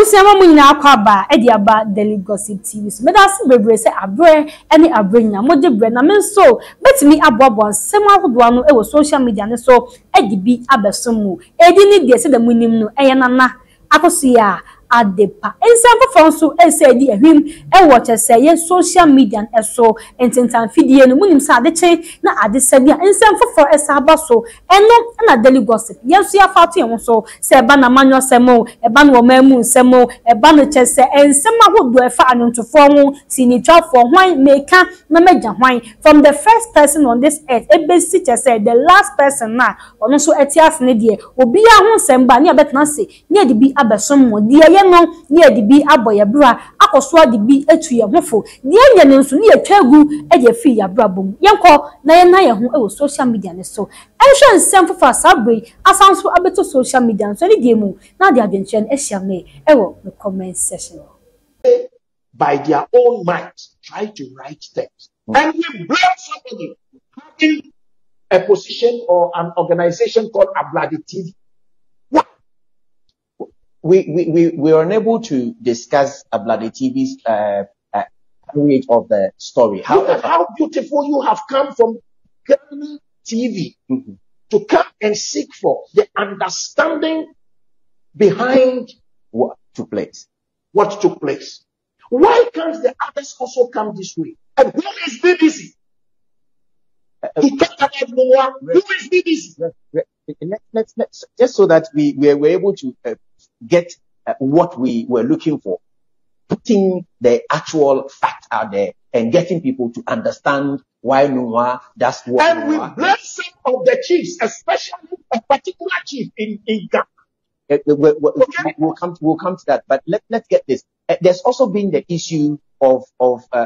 Abusema mu nyina akwaba e dia ba Daily Gossip TV so medase bebre se abre ene abrenya moje bre na men so betimi aboabo nsem ahodo ano e wo social media ne so e di bi abesomu edi ni de se da munim no e nana akoso ya adepa ensam fonso ese di ehwim e wo chese ye social media eso ententan fidie no munim sa adeche na adese dia ensam fofo esa abaso eno na Daily Gossip yeso ya fato ye so se eba na manyo semo eba na omamu semo eba no chese ensam ahodo e fa anontofo ho sinitwafo hwan meka na meja hwan from the first person on this earth ebesi chese the last person na ono so etias ne die obi a ho semba ne abetena se ne edi bi abesom mo die no ni edibi aboye bra akoso adibi etu ye hofo die nya ne nso ni etwagu e fi ya bra bom yenko na ye na ye ho e wo social media ne so ehwe nsem fofa sabre asanso abeto social media so ni die mu na de adwenchen e hia me e wo the comment section by their own might try to write things and we blame somebody having a position or an organization called Abladi TV. We were unable to discuss Abladi TV's coverage of the story. Look at how beautiful you have come from Ghana TV to come and seek for the understanding behind what took place. What took place? Why can't the others also come this way? And who is BBC? To talk about Nungua, who is BBC? Let's just so that we were able to get what we were looking for, putting the actual fact out there and getting people to understand why Nungua does what. And we blame some of the chiefs, especially a particular chief in Ghana. We'll come to that, but let's get this. There's also been the issue of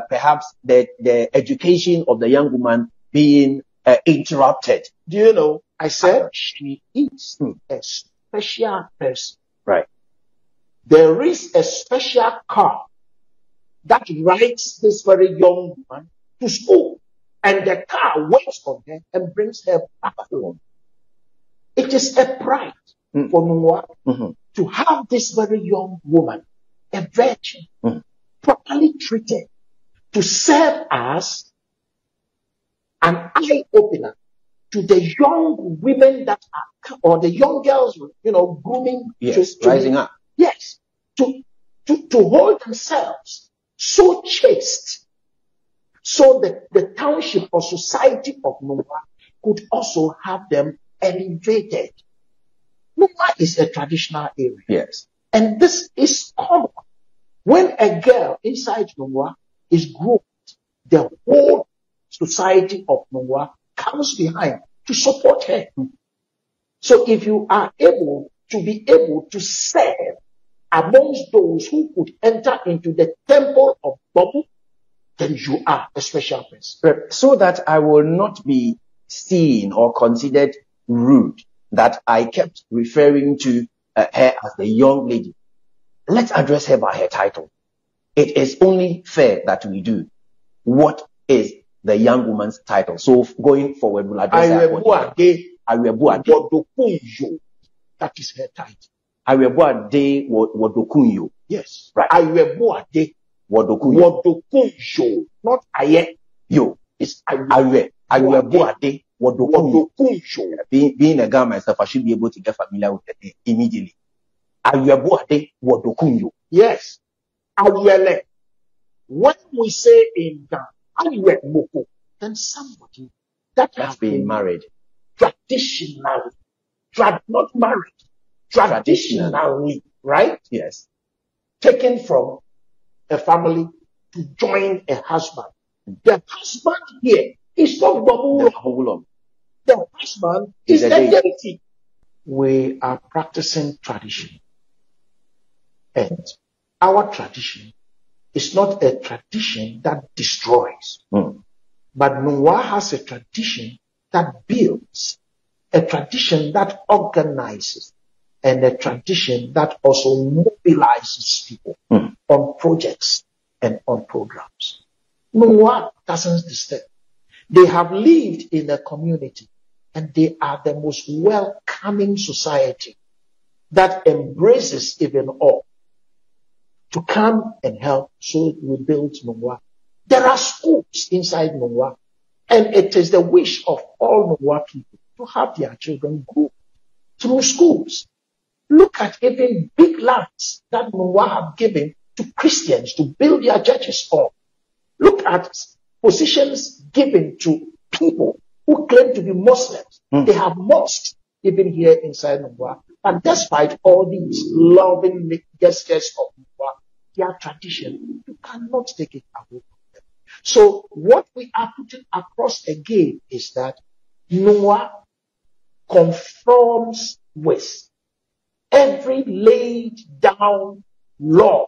perhaps the education of the young woman being interrupted. Do you know? I said she is a special person. Right. There is a special car that rides this very young woman to school, and the car waits on her and brings her back home. It is a pride for Nungua to have this very young woman, a virgin, properly treated, to serve as an eye opener to the young women that are, or the young girls, grooming, rising up. Yes, to hold themselves so chaste, so that the township or society of Nungua could also have them elevated. Nungua is a traditional area. Yes. And this is common. When a girl inside Nungua is groomed, the whole society of Nungua comes behind to support her. So if you are able to serve amongst those who could enter into the temple of Babu, then you are a special person. So that I will not be seen or considered rude, that I kept referring to her as the young lady. Let's address her by her title. It is only fair that we do. What is the young woman's title? So going forward, we'll address her. That is her title. Awebuade Wodokunyo. Yes. Right. Awebuade Wodokunyo. Not Aye. Yo. It's Awebuade Wodokunyo. Being a guy myself, I should be able to get familiar with it immediately. Awebuade Wodokunyo. Yes. Awele. When we say in Ghana, Awe, then somebody that has been married traditionally, not married, traditionally, right? Yes. Taken from a family to join a husband. The husband here is not Babu. The husband is the deity. We are practicing tradition. And our tradition is not a tradition that destroys. But Nungua has a tradition that builds, a tradition that organizes, and a tradition that also mobilizes people on projects and on programs. Nungua doesn't disturb. They have lived in a community, and they are the most welcoming society that embraces even all. to come and help so we build Nungua. There are schools inside Nungua, and it is the wish of all Nungua people to have their children go through schools. Look at even big lands that Nungua have given to Christians to build their churches on. Look at positions given to people who claim to be Muslims. They have mosques even here inside Nungua. But despite all these loving gestures of Nungua, their tradition, you cannot take it away from them. So what we are putting across again is that Nungua conforms with every laid down law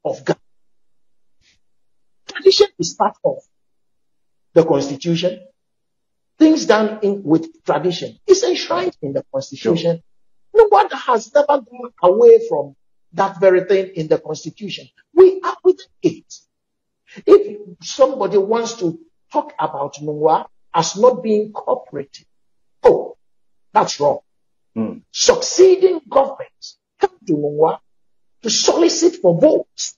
of God. Tradition is part of the Constitution. Things done with tradition is enshrined in the Constitution. Nobody has never gone away from that very thing in the Constitution. We are within it. If somebody wants to talk about Nungua as not being cooperative, oh, that's wrong. Succeeding governments come to Nungua to solicit for votes.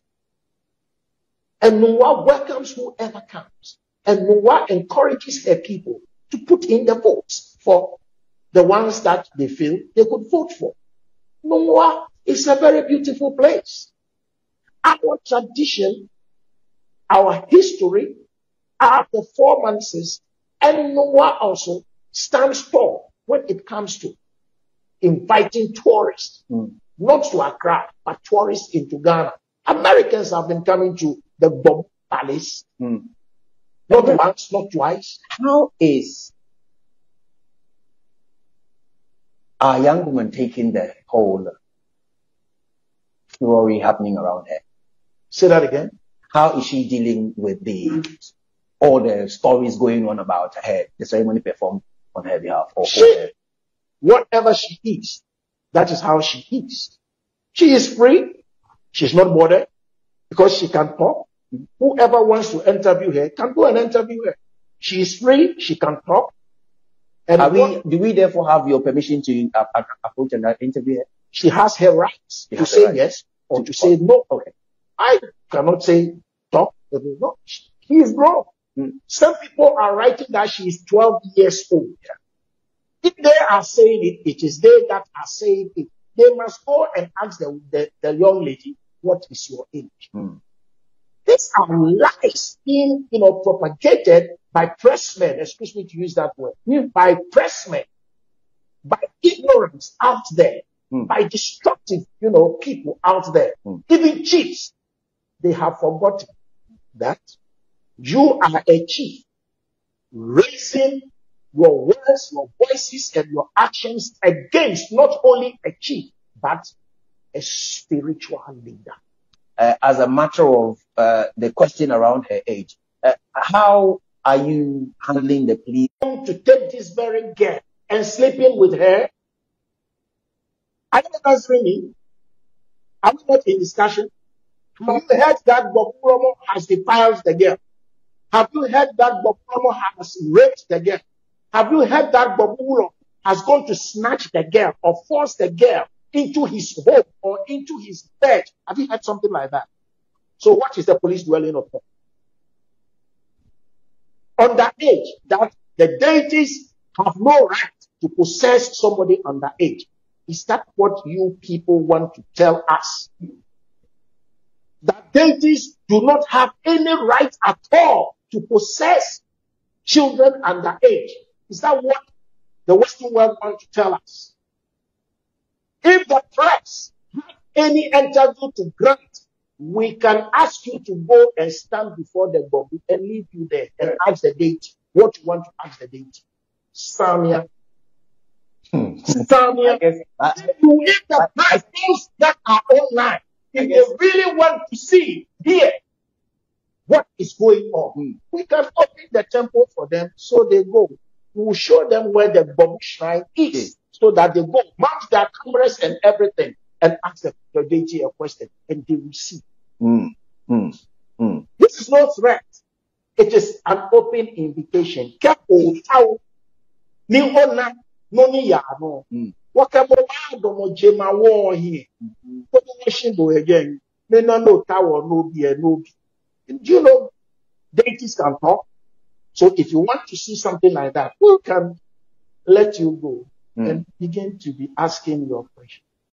And Nungua welcomes whoever comes. And Nungua encourages her people to put in the votes for the ones that they feel they could vote for. Nungua is a very beautiful place. Our tradition, our history, our performances, and Nungua also stands tall when it comes to inviting tourists, not to Accra, but tourists into Ghana. Americans have been coming to the Bomb Palace, not once, not twice. How is our young woman taking the whole story happening around her? Say that again. How is she dealing with all the stories going on about her, the ceremony performed on her behalf? Whatever she is, that is how she is. She is free. She's not bothered because she can talk. Whoever wants to interview her can go and interview her. She is free. She can talk. And do we therefore have your permission to approach and interview her? She has her rights to say yes or to say no. Okay. I cannot say talk. No, she is grown. Some people are writing that she is 12 years old. If they are saying it, it is they that are saying it. They must go and ask the young lady, what is your age? These are lies being, propagated by pressmen, excuse me to use that word, by pressmen, by ignorance out there, by destructive, people out there, even chiefs. They have forgotten that you are a chief, raising your words, your voices, and your actions against not only a chief, but a spiritual leader. As a matter of the question around her age, how are you handling the plea? To take this very girl and sleeping with her? Are you answering me? Are we not in discussion? Have you heard that Bokuromo has defiled the girl? Have you heard that Bokuromo has raped the girl? Have you heard that Bokuromo has gone to snatch the girl or force the girl into his home or into his bed? Have you heard something like that? So what is the police dwelling upon? Underage, that the deities have no right to possess somebody underage. Is that what you people want to tell us? That deities do not have any right at all to possess children underage. Is that what the Western world wants to tell us? If the press have any interview to grant, we can ask you to go and stand before the Bobby and leave you there and ask the deity what you want to ask the deity. Samia. Samia. If the press things that are online, if they really want to see here what is going on, we can open the temple for them so they go. We will show them where the Bobby shrine is so that they go, mount their cameras and everything, and ask the deity a question, and they will see. This is no threat. It is an open invitation. may not know tower, no be, no be. Do you know deities can talk? So if you want to see something like that, who can let you go and begin to be asking your question?